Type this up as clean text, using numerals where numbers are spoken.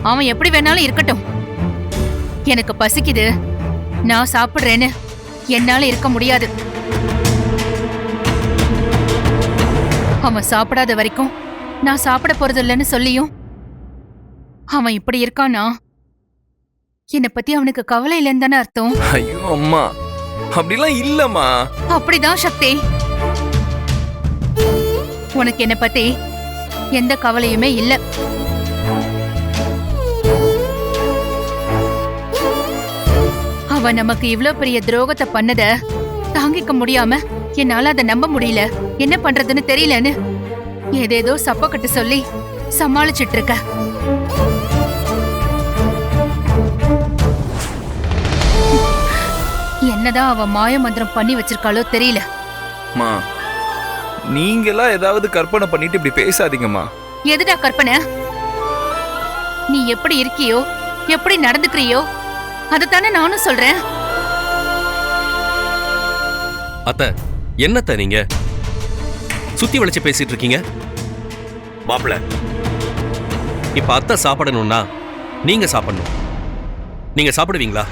அவன் எப்படி வேணாலும் இருக்கட்டும். எனக்கு பசிக்குது, நான் சாப்பிடுறேன்னு என்னால இருக்க முடியாது. அவன் சாப்பிடாத வரைக்கும் நான் சாப்பிட போறது இல்லைன்னு சொல்லியும் அவன் இப்படி இருக்கானா? என்னை பத்தி அவனுக்கு கவலை இல்லைன்னு தானே அர்த்தம்? ஐயோ அம்மா, அப்படிலாம் இல்லம்மா. அப்படிதான் சக்தி. உனக்கு என்ன பத்தி எந்த கவலையுமே இல்ல. அவன் நமக்கு இவ்ளோ பெரிய துரோகத்தை பண்ணத தாங்கிக்க முடியாம என்னால அதை நம்ப முடியல. என்ன பண்றதுன்னு தெரியலன்னு ஏதேதோ சப்பக்கட்டு சொல்லி சமாளிச்சிட்டு இருக்க. என்னதான் அவ மாய மந்திரம் பண்ணி வச்சிருக்காளோ தெரியல. மா, நீங்களா ஏதாவது கற்பனை பண்ணிட்டு இப்படி பேசாதீங்கம்மா. எதுடா கற்பனை? நீ எப்படி இருக்கியோ, எப்படி நடந்துக்கிறியோ அதத்தானே நானும் சொல்றேன். அத்தை, என்னத்த நீங்க சுத்தி வளைச்சு பேசிட்டு இருக்கீங்க? மாப்பிள, இப்ப அத்தை சாப்பிடணும்னா நீங்க சாப்பிடணும். நீங்க சாப்பிடுவீங்களா?